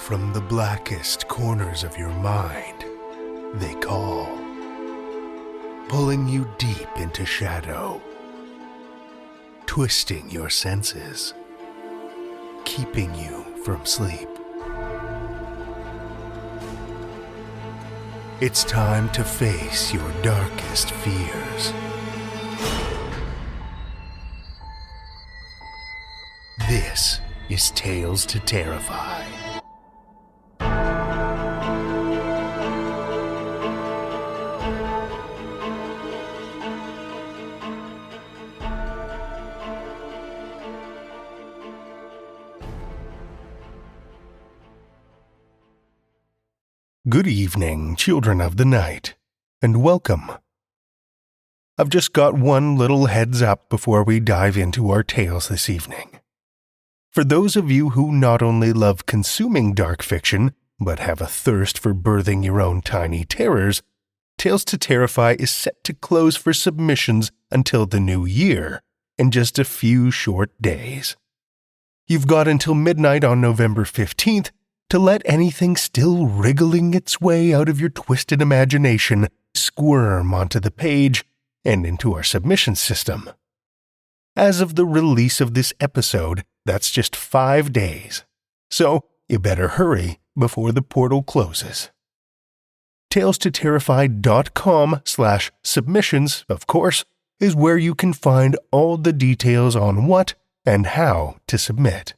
From the blackest corners of your mind, they call, pulling you deep into shadow, twisting your senses, keeping you from sleep. It's time to face your darkest fears. This is Tales to Terrify. Good evening, children of the night, and welcome. I've just got one little heads up before we dive into our tales this evening. For those of you who not only love consuming dark fiction, but have a thirst for birthing your own tiny terrors, Tales to Terrify is set to close for submissions until the new year, in just a few short days. You've got until midnight on November 15th to let anything still wriggling its way out of your twisted imagination squirm onto the page and into our submission system. As of the release of this episode, that's just 5 days, so you better hurry before the portal closes. TalesToTerrify.com/submissions, of course, is where you can find all the details on what and how to submit.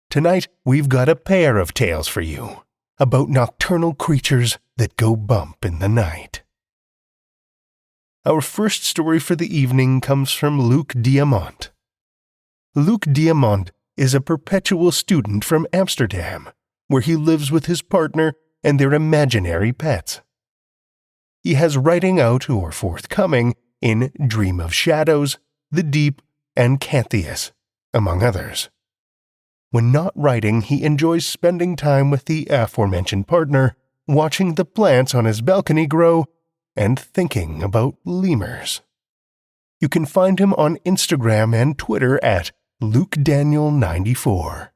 Tonight, we've got a pair of tales for you about nocturnal creatures that go bump in the night. Our first story for the evening comes from Luc Diamant. Luc Diamant is a perpetual student from Amsterdam, where he lives with his partner and their imaginary pets. He has writing out or forthcoming in Dream of Shadows, The Deep, and Cantheus, among others. When not writing, he enjoys spending time with the aforementioned partner, watching the plants on his balcony grow, and thinking about lemurs. You can find him on Instagram and Twitter at LukeDaniel94.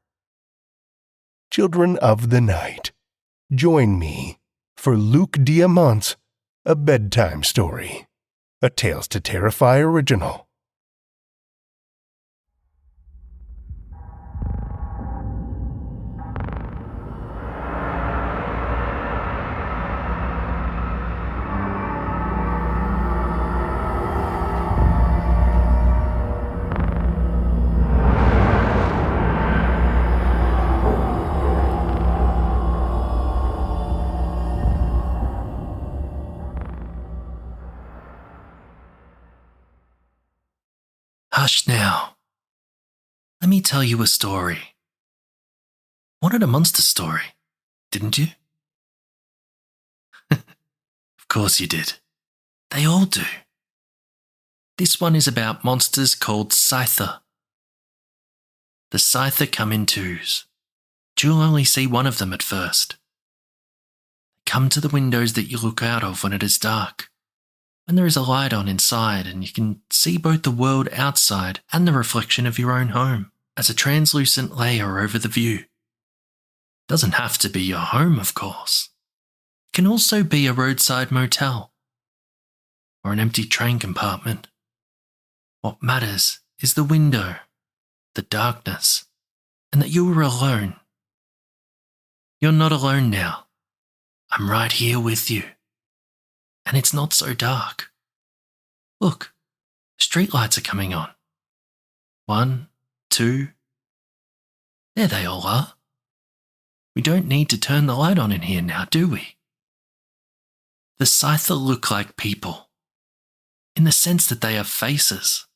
Children of the night, join me for Luc Diamant's A Bedtime Story, a Tales to Terrify original. Hush now. Let me tell you a story. Wanted a monster story, didn't you? Of course you did. They all do. This one is about monsters called Scyther. The Scyther come in twos, but you'll only see one of them at first. They come to the windows that you look out of when it is dark, when there is a light on inside and you can see both the world outside and the reflection of your own home as a translucent layer over the view. Doesn't have to be your home, of course. It can also be a roadside motel or an empty train compartment. What matters is the window, the darkness, and that you were alone. You're not alone now. I'm right here with you. And it's not so dark. Look, streetlights are coming on. 1, 2. There they all are. We don't need to turn the light on in here now, do we? The Scyther look like people, in the sense that they have faces,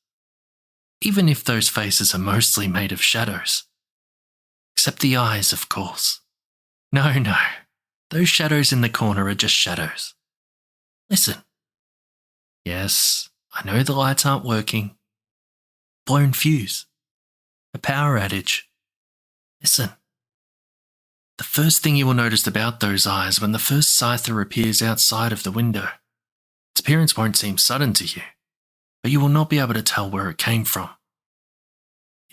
even if those faces are mostly made of shadows. Except the eyes, of course. No, those shadows in the corner are just shadows. Listen. Yes, I know the lights aren't working. Blown fuse. A power outage. Listen. The first thing you will notice about those eyes when the first Scyther appears outside of the window. Its appearance won't seem sudden to you, but you will not be able to tell where it came from.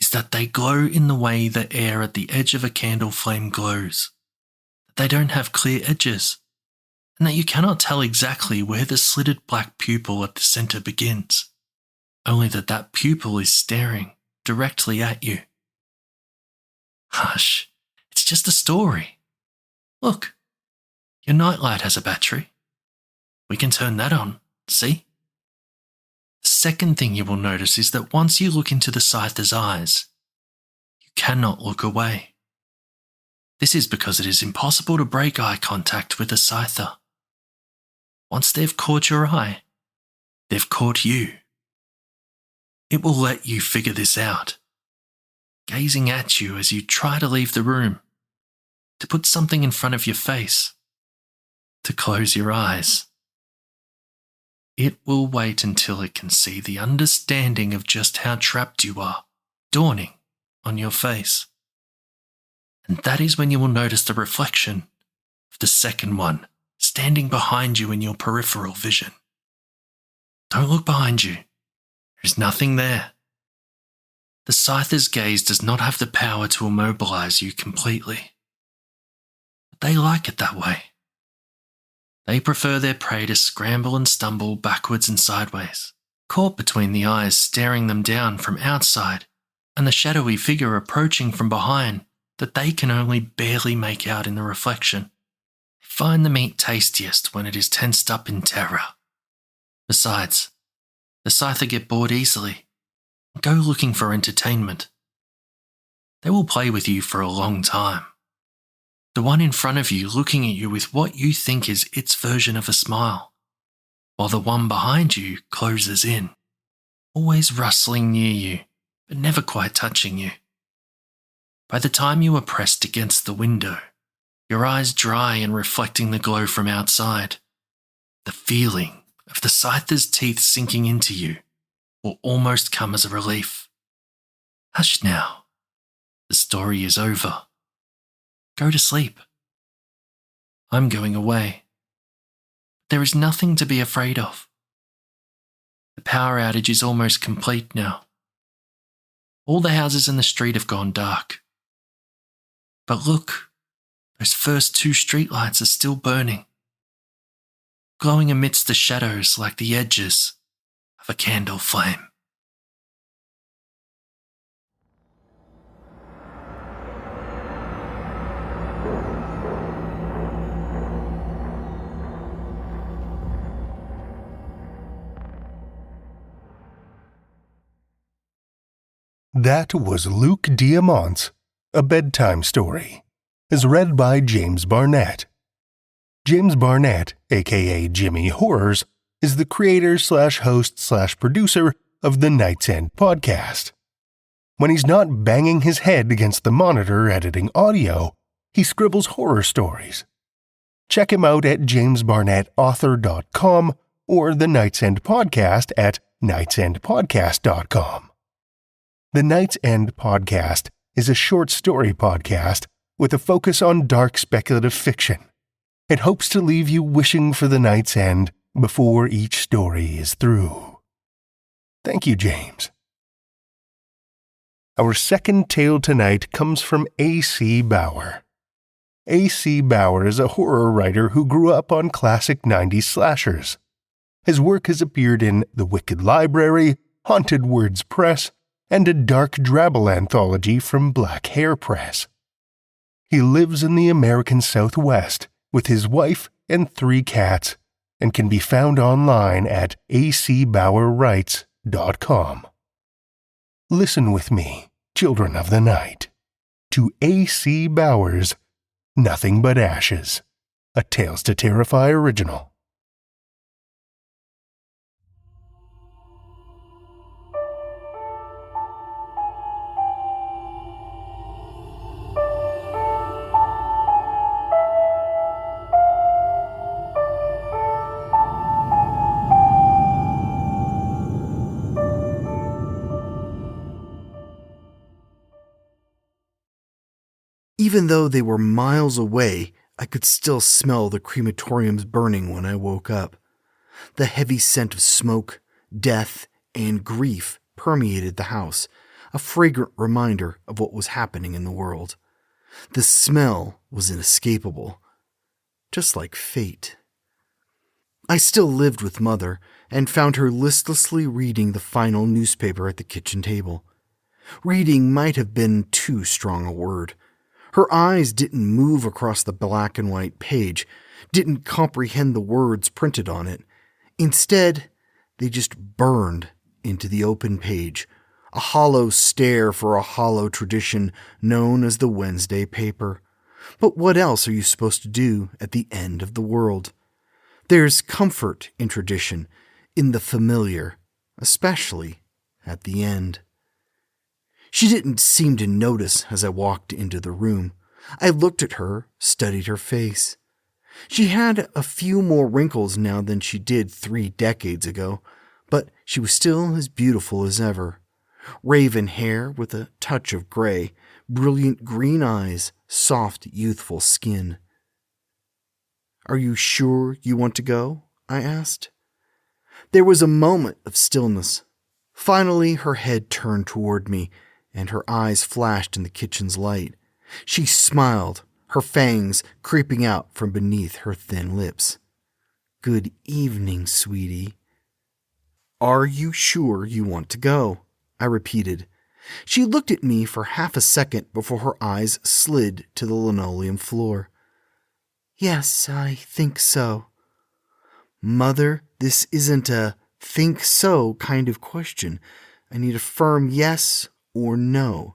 is that they glow in the way the air at the edge of a candle flame glows. They don't have clear edges, and that you cannot tell exactly where the slitted black pupil at the centre begins, only that that pupil is staring directly at you. Hush, it's just a story. Look, your nightlight has a battery. We can turn that on, see? The second thing you will notice is that once you look into the Scyther's eyes, you cannot look away. This is because it is impossible to break eye contact with a Scyther. Once they've caught your eye, they've caught you. It will let you figure this out, gazing at you as you try to leave the room, to put something in front of your face, to close your eyes. It will wait until it can see the understanding of just how trapped you are dawning on your face. And that is when you will notice the reflection of the second one standing behind you in your peripheral vision. Don't look behind you. There is nothing there. The Scyther's gaze does not have the power to immobilize you completely. But they like it that way. They prefer their prey to scramble and stumble backwards and sideways, caught between the eyes staring them down from outside and the shadowy figure approaching from behind that they can only barely make out in the reflection. They find the meat tastiest when it is tensed up in terror. Besides, the Scyther get bored easily and go looking for entertainment. They will play with you for a long time. The one in front of you looking at you with what you think is its version of a smile, while the one behind you closes in, always rustling near you, but never quite touching you. By the time you are pressed against the window, your eyes dry and reflecting the glow from outside, the feeling of the Scyther's teeth sinking into you will almost come as a relief. Hush now. The story is over. Go to sleep. I'm going away. There is nothing to be afraid of. The power outage is almost complete now. All the houses in the street have gone dark. But look, those first 2 streetlights are still burning, glowing amidst the shadows like the edges of a candle flame. That was Luc Diamant's A Bedtime Story, as read by James Barnett. James Barnett, aka Jimmy Horrors, is the creator/host/producer of the Night's End podcast. When he's not banging his head against the monitor editing audio, he scribbles horror stories. Check him out at jamesbarnettauthor.com or the Night's End podcast at nightsendpodcast.com. The Night's End podcast is a short story podcast with a focus on dark speculative fiction. It hopes to leave you wishing for the night's end before each story is through. Thank you, James. Our second tale tonight comes from A.C. Bauer. A.C. Bauer is a horror writer who grew up on classic 90s slashers. His work has appeared in The Wicked Library, Haunted Words Press, and a dark drabble anthology from Black Hair Press. He lives in the American Southwest with his wife and 3 cats and can be found online at acbauerwrites.com. Listen with me, children of the night, to A.C. Bauer's Nothing But Ashes, a Tales to Terrify original. Even though they were miles away, I could still smell the crematoriums burning when I woke up. The heavy scent of smoke, death, and grief permeated the house, a fragrant reminder of what was happening in the world. The smell was inescapable, just like fate. I still lived with Mother and found her listlessly reading the final newspaper at the kitchen table. Reading might have been too strong a word. Her eyes didn't move across the black and white page, didn't comprehend the words printed on it. Instead, they just burned into the open page, a hollow stare for a hollow tradition known as the Wednesday paper. But what else are you supposed to do at the end of the world? There's comfort in tradition, in the familiar, especially at the end. She didn't seem to notice as I walked into the room. I looked at her, studied her face. She had a few more wrinkles now than she did 3 decades ago, but she was still as beautiful as ever. Raven hair with a touch of gray, brilliant green eyes, soft, youthful skin. "Are you sure you want to go?" I asked. There was a moment of stillness. Finally, her head turned toward me, and her eyes flashed in the kitchen's light. She smiled, her fangs creeping out from beneath her thin lips. "Good evening, sweetie." "Are you sure you want to go?" I repeated. She looked at me for half a second before her eyes slid to the linoleum floor. "Yes, I think so." "Mother, this isn't a think so kind of question. I need a firm yes or no.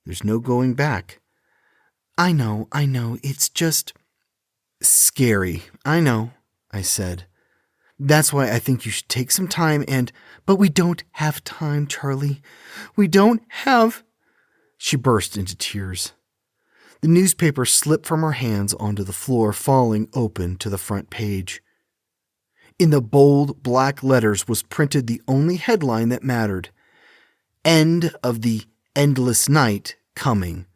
There's no going back." I know, it's just scary. I know," I said. "That's why I think you should take some time but we don't have time, Charlie. We don't have—" She burst into tears. The newspaper slipped from her hands onto the floor, falling open to the front page. In the bold black letters was printed the only headline that mattered. "End of the endless night coming.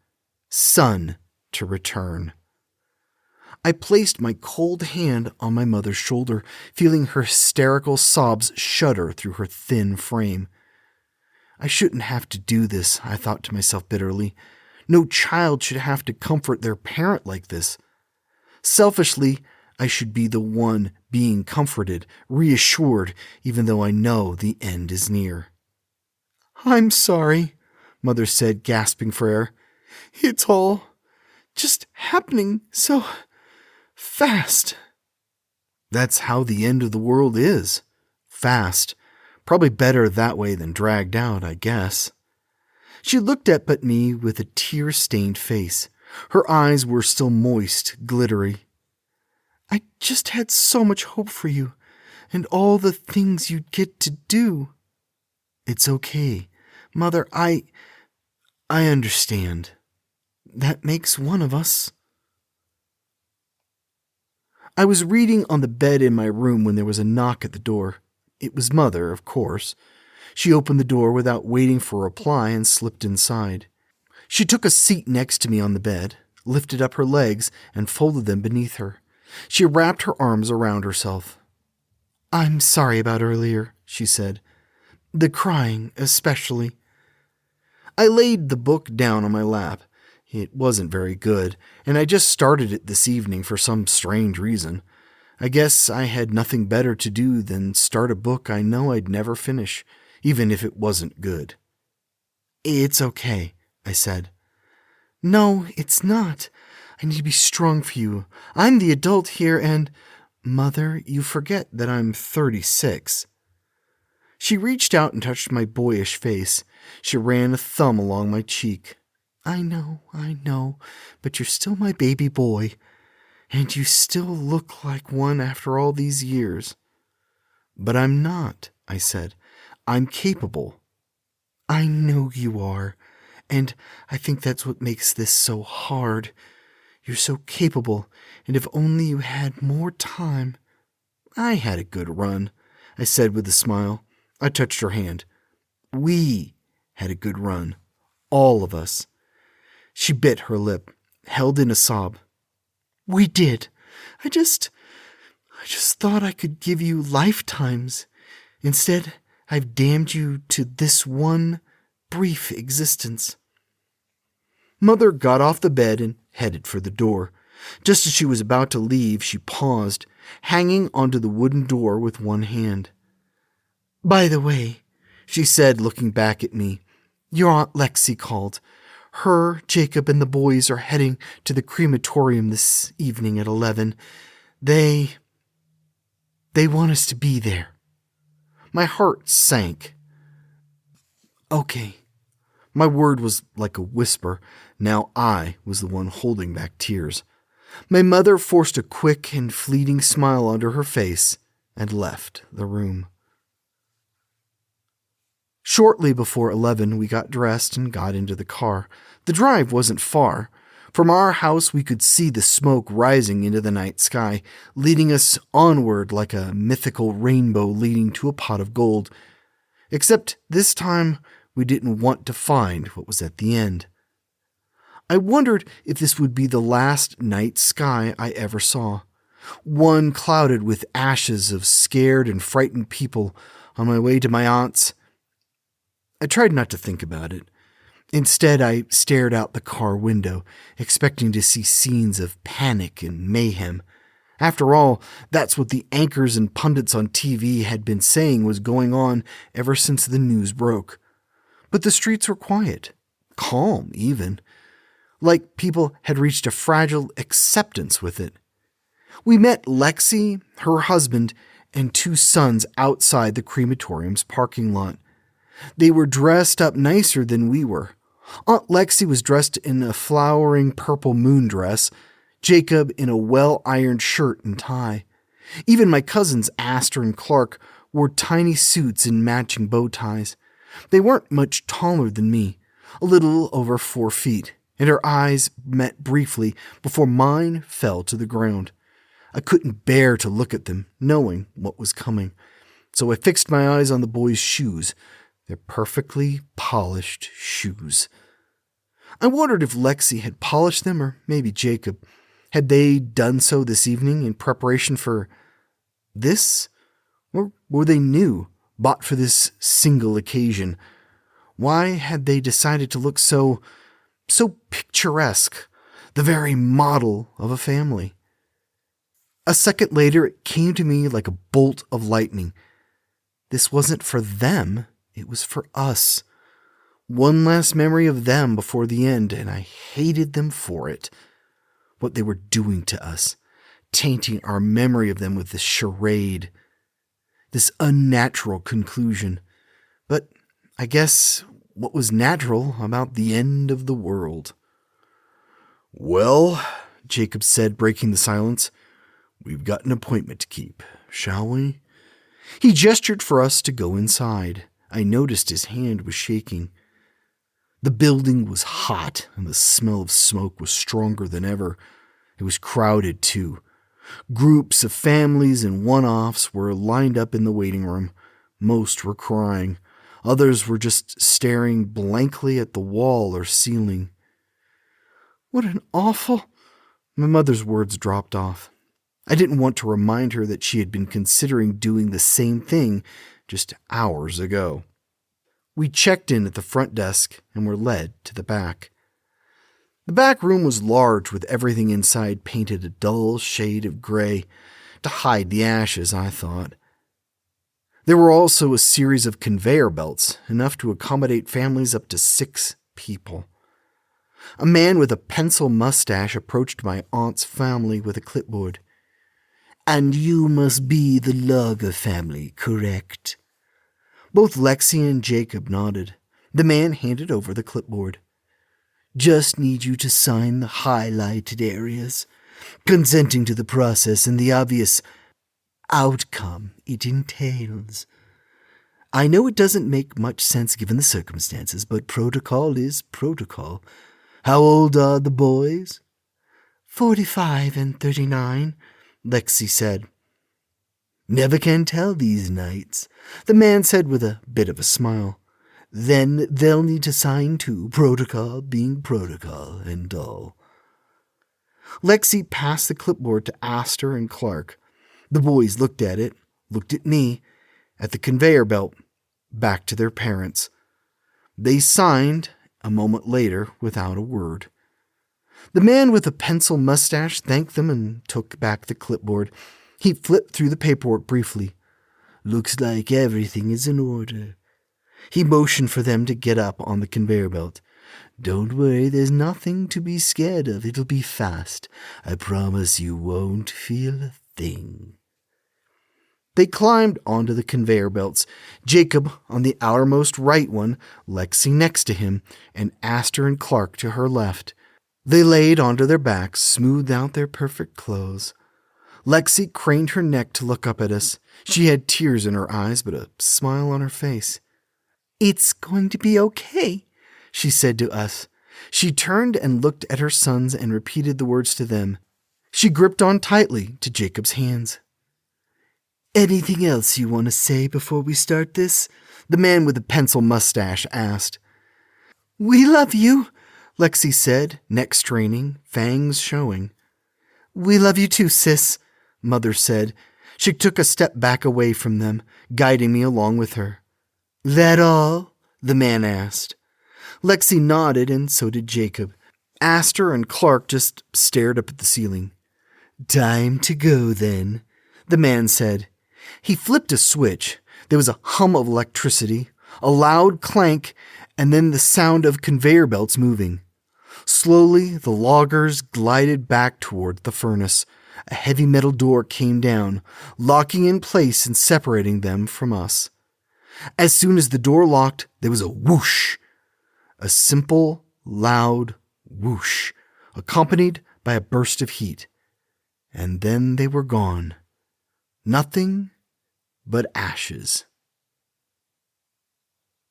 Son to return." I placed my cold hand on my mother's shoulder, feeling her hysterical sobs shudder through her thin frame. I shouldn't have to do this, I thought to myself bitterly. No child should have to comfort their parent like this. Selfishly, I should be the one being comforted, reassured, even though I know the end is near. "I'm sorry," Mother said, gasping for air. "It's all just happening so fast." That's how the end of the world is. Fast. Probably better that way than dragged out, I guess. She looked up at me with a tear-stained face. Her eyes were still moist, glittery. "I just had so much hope for you, and all the things you'd get to do." "It's okay. Mother, I understand. That makes one of us." I was reading on the bed in my room when there was a knock at the door. It was Mother, of course. She opened the door without waiting for a reply and slipped inside. She took a seat next to me on the bed, lifted up her legs, and folded them beneath her. She wrapped her arms around herself. "I'm sorry about earlier," she said. "The crying, especially." I laid the book down on my lap. It wasn't very good, and I just started it this evening for some strange reason. I guess I had nothing better to do than start a book I know I'd never finish, even if it wasn't good. "It's okay," I said. "No, it's not. I need to be strong for you. I'm the adult here and—" "Mother, you forget that I'm 36. She reached out and touched my boyish face. She ran a thumb along my cheek. I know, but you're still my baby boy, and you still look like one after all these years." "But I'm not," I said. "I'm capable." "I know you are, and I think that's what makes this so hard. You're so capable, and if only you had more time—" "I had a good run," I said with a smile. I touched her hand. "We had a good run. All of us." She bit her lip, held in a sob. "We did. I just thought I could give you lifetimes. Instead, I've damned you to this one brief existence. Mother got off the bed and headed for the door. Just as she was about to leave, she paused, hanging onto the wooden door with one hand. "By the way," she said, looking back at me, "your Aunt Lexi called. Her, Jacob, and the boys are heading to the crematorium this evening at 11. They want us to be there." My heart sank. "Okay." My word was like a whisper. Now I was the one holding back tears. My mother forced a quick and fleeting smile onto her face and left the room. Shortly before 11, we got dressed and got into the car. The drive wasn't far. From our house, we could see the smoke rising into the night sky, leading us onward like a mythical rainbow leading to a pot of gold. Except this time, we didn't want to find what was at the end. I wondered if this would be the last night sky I ever saw, one clouded with ashes of scared and frightened people on my way to my aunt's. I tried not to think about it. Instead, I stared out the car window, expecting to see scenes of panic and mayhem. After all, that's what the anchors and pundits on TV had been saying was going on ever since the news broke. But the streets were quiet, calm even, like people had reached a fragile acceptance with it. We met Lexi, her husband, and 2 sons outside the crematorium's parking lot. They were dressed up nicer than we were. Aunt Lexi was dressed in a flowering purple moon dress, Jacob in a well-ironed shirt and tie. Even my cousins Astor and Clark wore tiny suits and matching bow ties. They weren't much taller than me, a little over 4 feet, and our eyes met briefly before mine fell to the ground. I couldn't bear to look at them, knowing what was coming, so I fixed my eyes on the boys' shoes, their perfectly polished shoes. I wondered if Lexi had polished them, or maybe Jacob. Had they done so this evening in preparation for this? Or were they new, bought for this single occasion? Why had they decided to look so picturesque, the very model of a family? A second later, it came to me like a bolt of lightning. This wasn't for them, it was for us. One last memory of them before the end, and I hated them for it. What they were doing to us, tainting our memory of them with this charade, this unnatural conclusion. But I guess what was natural about the end of the world? "Well," Jacob said, breaking the silence, "we've got an appointment to keep, shall we?" He gestured for us to go inside. I noticed his hand was shaking. The building was hot, and the smell of smoke was stronger than ever. It was crowded, too. Groups of families and one-offs were lined up in the waiting room. Most were crying. Others were just staring blankly at the wall or ceiling. "What an awful—" My mother's words dropped off. I didn't want to remind her that she had been considering doing the same thing just hours ago. We checked in at the front desk and were led to the back. The back room was large, with everything inside painted a dull shade of gray, to hide the ashes, I thought. There were also a series of conveyor belts, enough to accommodate families up to 6 people. A man with a pencil mustache approached my aunt's family with a clipboard. "And you must be the Lager family, correct?" Both Lexi and Jacob nodded. The man handed over the clipboard. "Just need you to sign the highlighted areas, consenting to the process and the obvious outcome it entails. I know it doesn't make much sense given the circumstances, but protocol is protocol. How old are the boys?" 45 and 39, Lexi said. "Never can tell these nights," the man said with a bit of a smile. "Then they'll need to sign too, protocol being protocol and all." Lexi passed the clipboard to Astor and Clark. The boys looked at it, looked at me, at the conveyor belt, back to their parents. They signed a moment later without a word. The man with the pencil mustache thanked them and took back the clipboard. He flipped through the paperwork briefly. "Looks like everything is in order." He motioned for them to get up on the conveyor belt. "Don't worry, there's nothing to be scared of. It'll be fast. I promise you won't feel a thing." They climbed onto the conveyor belts, Jacob on the outermost right one, Lexi next to him, and Astor and Clark to her left. They laid onto their backs, smoothed out their perfect clothes. Lexi craned her neck to look up at us. She had tears in her eyes, but a smile on her face. "It's going to be okay," she said to us. She turned and looked at her sons and repeated the words to them. She gripped on tightly to Jacob's hands. "Anything else you want to say before we start this?" the man with the pencil mustache asked. "We love you," Lexi said, neck straining, fangs showing. "We love you too, sis," Mother said. She took a step back away from them, guiding me along with her. "That all?" the man asked. Lexi nodded, and so did Jacob. Astor and Clark just stared up at the ceiling. "Time to go, then," the man said. He flipped a switch. There was a hum of electricity, a loud clank, and then the sound of conveyor belts moving. Slowly, the loggers glided back toward the furnace. A heavy metal door came down, locking in place and separating them from us. As soon as the door locked, there was a whoosh. A simple, loud whoosh, accompanied by a burst of heat. And then they were gone. Nothing but ashes.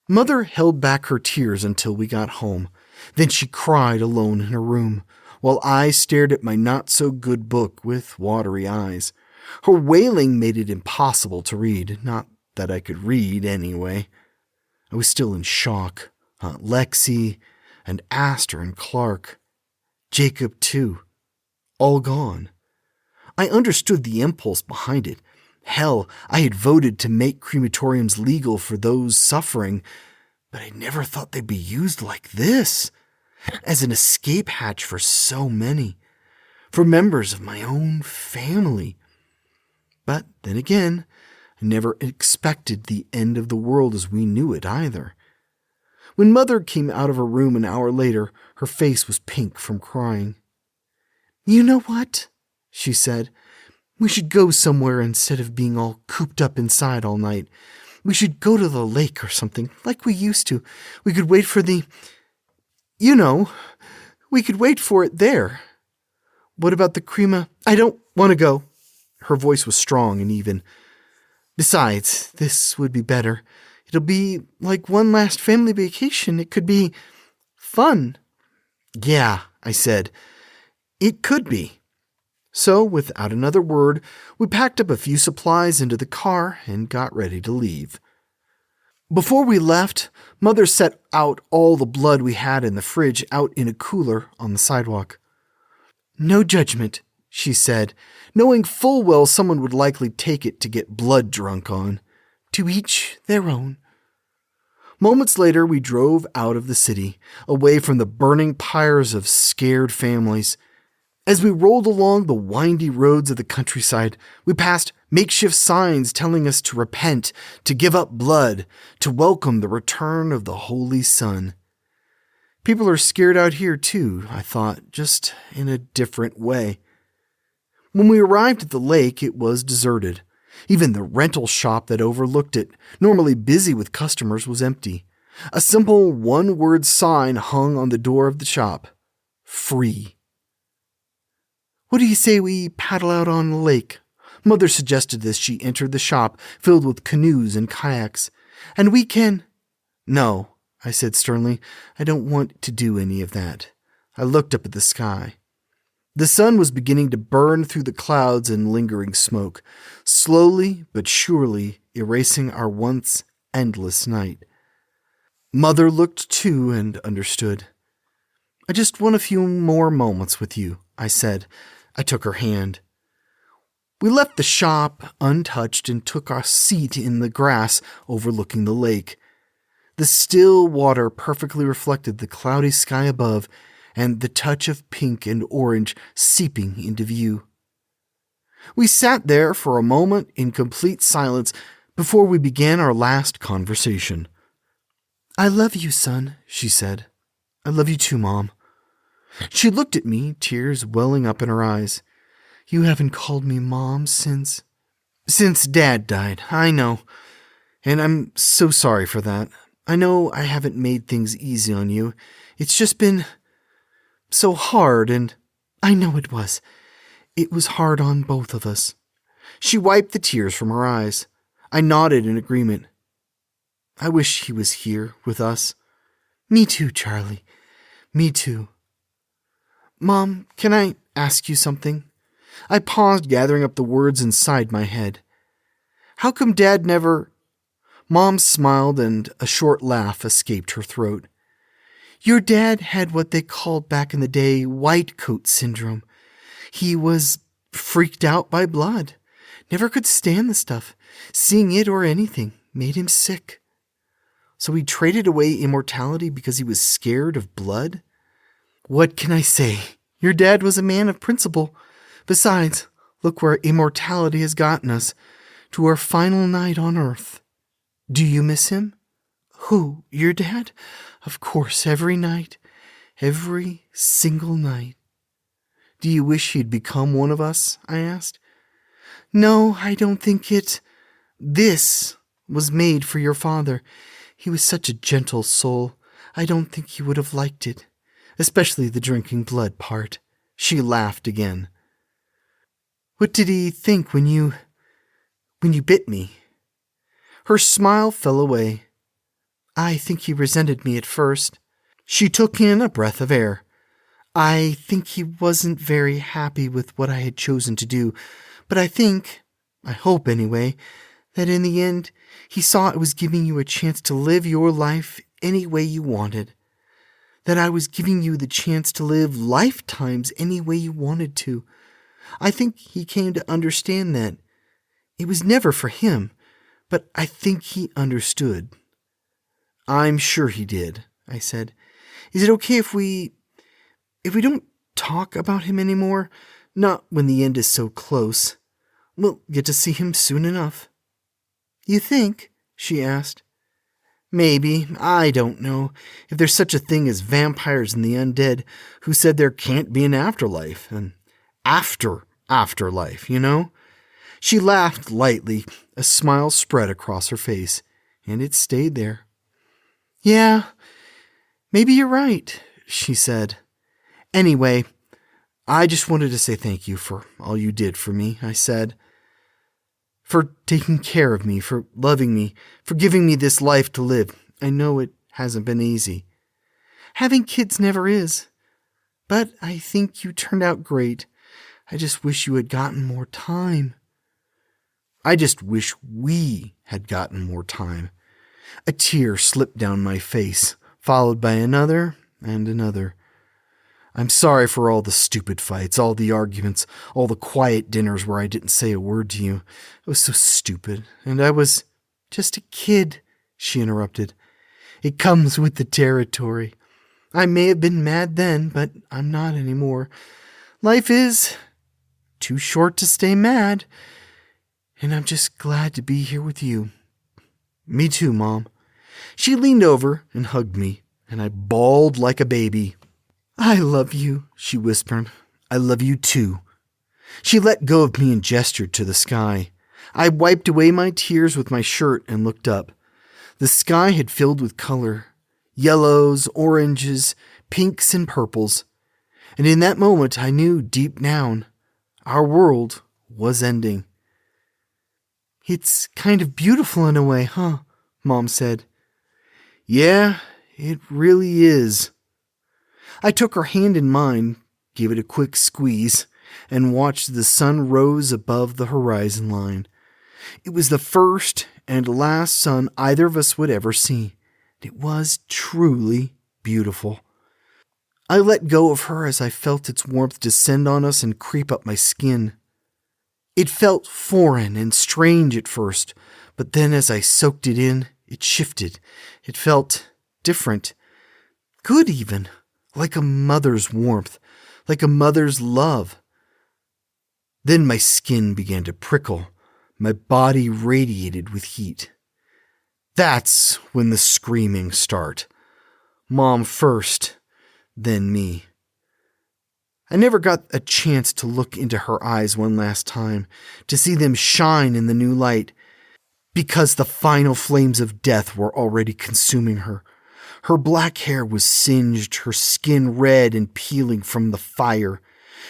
Mother held back her tears until we got home. Then she cried alone in her room, while I stared at my not-so-good book with watery eyes. Her wailing made it impossible to read, not that I could read anyway. I was still in shock. Aunt Lexi, and Astor and Clark. Jacob, too. All gone. I understood the impulse behind it. Hell, I had voted to make crematoriums legal for those suffering, but I never thought they'd be used like this, as an escape hatch for so many, for members of my own family. But then again, I never expected the end of the world as we knew it either. When Mother came out of her room an hour later, her face was pink from crying. "You know what?" she said. "We should go somewhere instead of being all cooped up inside all night. We should go to the lake or something, like we used to. We could wait for the... we could wait for it there. What about the crema? I don't want to go." Her voice was strong and even. "Besides, this would be better. It'll be like one last family vacation. It could be fun." "Yeah," I said. "It could be." So, without another word, we packed up a few supplies into the car and got ready to leave. Before we left, Mother set out all the blood we had in the fridge out in a cooler on the sidewalk. "No judgment," she said, knowing full well someone would likely take it to get blood drunk on. "To each their own." Moments later, we drove out of the city, away from the burning pyres of scared families. As we rolled along the windy roads of the countryside, we passed makeshift signs telling us to repent, to give up blood, to welcome the return of the Holy Sun. People are scared out here too, I thought, just in a different way. When we arrived at the lake, it was deserted. Even the rental shop that overlooked it, normally busy with customers, was empty. A simple one-word sign hung on the door of the shop. Free. "What do you say we paddle out on the lake?" Mother suggested as she entered the shop filled with canoes and kayaks. "And we can—" "No," I said sternly. "I don't want to do any of that." I looked up at the sky. The sun was beginning to burn through the clouds in lingering smoke, slowly but surely erasing our once endless night. Mother looked too and understood. "I just want a few more moments with you," I said. I took her hand. We left the shop untouched and took our seat in the grass overlooking the lake. The still water perfectly reflected the cloudy sky above and the touch of pink and orange seeping into view. We sat there for a moment in complete silence before we began our last conversation. "I love you, son," she said. "I love you too, Mom." She looked at me, tears welling up in her eyes. "You haven't called me Mom since Dad died, I know. And I'm so sorry for that. I know I haven't made things easy on you. It's just been so hard, and I know it was. It was hard on both of us." She wiped the tears from her eyes. I nodded in agreement. "I wish he was here with us." "Me too, Charlie. Me too." "Mom, can I ask you something?" I paused, gathering up the words inside my head. "How come Dad never—" Mom smiled and a short laugh escaped her throat. "Your dad had what they called back in the day white coat syndrome. He was freaked out by blood. Never could stand the stuff. Seeing it or anything made him sick. So he traded away immortality because he was scared of blood? What can I say? Your dad was a man of principle. Besides, look where immortality has gotten us, to our final night on Earth. Do you miss him?" "Who, your dad? Of course, every night. Every single night." "Do you wish he'd become one of us?" I asked. "No, I don't think this was made for your father. He was such a gentle soul. I don't think he would have liked it, especially the drinking blood part." She laughed again. "What did he think when you bit me?" Her smile fell away. "I think he resented me at first." She took in a breath of air. "I think he wasn't very happy with what I had chosen to do, but I hope anyway, that in the end he saw it was giving you a chance to live your life any way you wanted. That I was giving you the chance to live lifetimes any way you wanted to. I think he came to understand that. It was never for him, but I think he understood." "I'm sure he did," I said. "Is it okay if we don't talk about him anymore? Not when the end is so close. We'll get to see him soon enough." "You think?" she asked. "Maybe. I don't know. If there's such a thing as vampires and the undead, who said there can't be an afterlife? An afterlife, you know?" She laughed lightly. A smile spread across her face, and it stayed there. "Yeah, maybe you're right," she said. "Anyway, I just wanted to say thank you for all you did for me," I said. "For taking care of me, for loving me, for giving me this life to live. I know it hasn't been easy. Having kids never is. But I think you turned out great. I just wish you had gotten more time." "I just wish we had gotten more time." A tear slipped down my face, followed by another and another. "I'm sorry for all the stupid fights, all the arguments, all the quiet dinners where I didn't say a word to you. It was so stupid, and I was just a kid," she interrupted. "It comes with the territory. I may have been mad then, but I'm not anymore. Life is too short to stay mad, and I'm just glad to be here with you." "Me too, Mom." She leaned over and hugged me, and I bawled like a baby. "I love you," she whispered. "I love you too." She let go of me and gestured to the sky. I wiped away my tears with my shirt and looked up. The sky had filled with color. Yellows, oranges, pinks, and purples. And in that moment I knew deep down, our world was ending. "It's kind of beautiful in a way, huh?" Mom said. "Yeah, it really is." I took her hand in mine, gave it a quick squeeze, and watched the sun rose above the horizon line. It was the first and last sun either of us would ever see. It was truly beautiful. I let go of her as I felt its warmth descend on us and creep up my skin. It felt foreign and strange at first, but then as I soaked it in, It shifted. It felt different. Good even. Like a mother's warmth. Like a mother's love. Then my skin began to prickle. My body radiated with heat. That's when the screaming started. Mom first, then me. I never got a chance to look into her eyes one last time, to see them shine in the new light, because the final flames of death were already consuming her. Her black hair was singed, her skin red and peeling from the fire.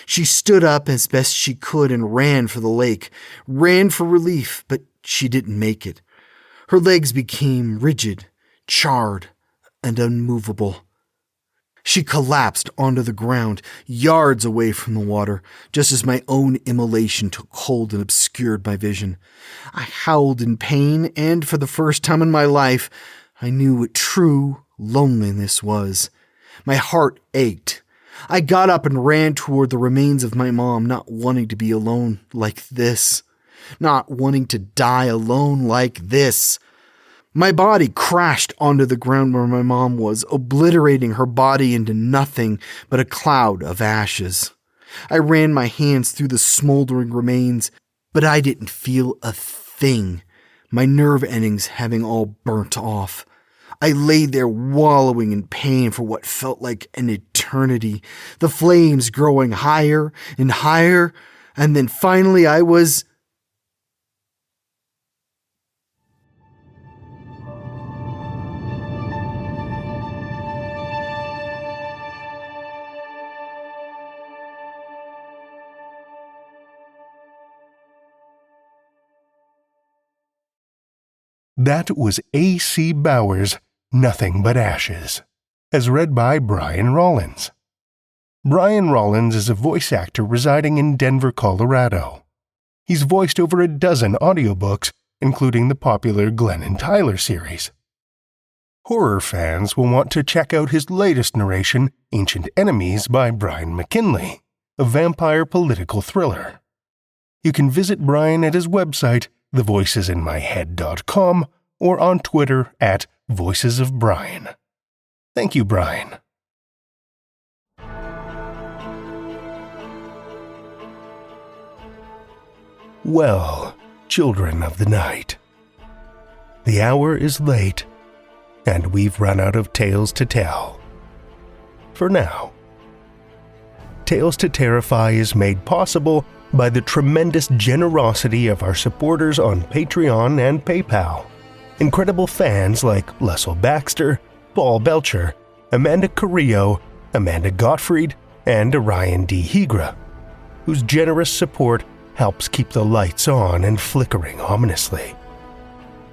She stood up as best she could and ran for the lake, ran for relief, but she didn't make it. Her legs became rigid, charred, and unmovable. She collapsed onto the ground, yards away from the water, just as my own immolation took hold and obscured my vision. I howled in pain, and for the first time in my life, I knew what true loneliness was. My heart ached. I got up and ran toward the remains of my mom, not wanting to be alone like this. Not wanting to die alone like this. My body crashed onto the ground where my mom was, obliterating her body into nothing but a cloud of ashes. I ran my hands through the smoldering remains, but I didn't feel a thing, my nerve endings having all burnt off. I lay there wallowing in pain for what felt like an eternity, the flames growing higher and higher, and then finally I was... That was A.C. Bauer's Nothing But Ashes, as read by Brian Rollins. Brian Rollins is a voice actor residing in Denver, Colorado. He's voiced over a dozen audiobooks, including the popular Glenn and Tyler series. Horror fans will want to check out his latest narration, Ancient Enemies by Brian McKinley, a vampire political thriller. You can visit Brian at his website, thevoicesinmyhead.com, or on Twitter at VoicesOfBrian. Thank you, Brian. Well, children of the night, the hour is late, and we've run out of tales to tell. For now. Tales to Terrify is made possible by the tremendous generosity of our supporters on Patreon and PayPal. Incredible fans like Lestle Baxter, Paul Belcher, Amanda Carrillo, Amanda Gottfried, and Orion D. Hegre, whose generous support helps keep the lights on and flickering ominously.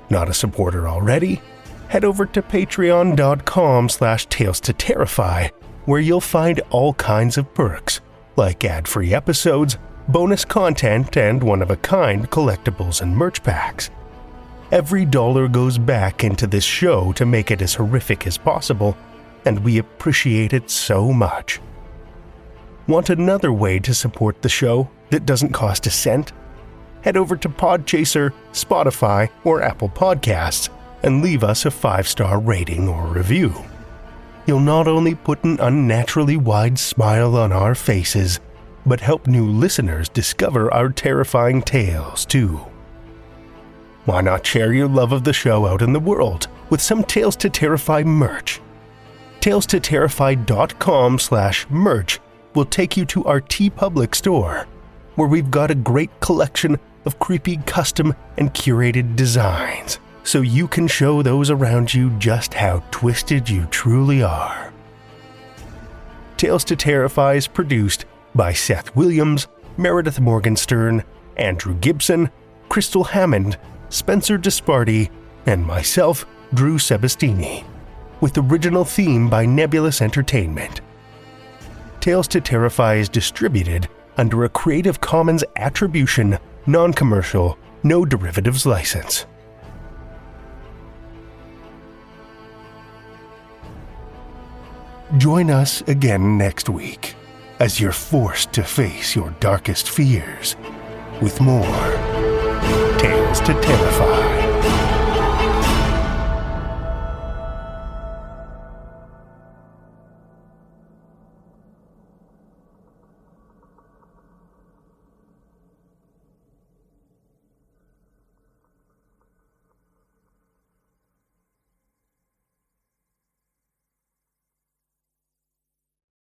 Not a supporter already? Head over to patreon.com/Tales to Terrify, where you'll find all kinds of perks, like ad-free episodes, bonus content, and one-of-a-kind collectibles and merch packs. Every dollar goes back into this show to make it as horrific as possible, and we appreciate it so much. Want another way to support the show that doesn't cost a cent? Head over to Podchaser, Spotify, or Apple Podcasts and leave us a 5-star rating or review. You'll not only put an unnaturally wide smile on our faces, but help new listeners discover our terrifying tales too. Why not share your love of the show out in the world with some Tales to Terrify merch? TalesToTerrify.com/merch will take you to our TeePublic store, where we've got a great collection of creepy custom and curated designs, so you can show those around you just how twisted you truly are. Tales to Terrify is produced by Seth Williams, Meredith Morgenstern, Andrew Gibson, Crystal Hammond, Spencer Disparty, and myself, Drew Sebastini, with original theme by Nebulous Entertainment. Tales to Terrify is distributed under a Creative Commons Attribution, Non-Commercial, No Derivatives license. Join us again next week as you're forced to face your darkest fears with more Tales to Terrify.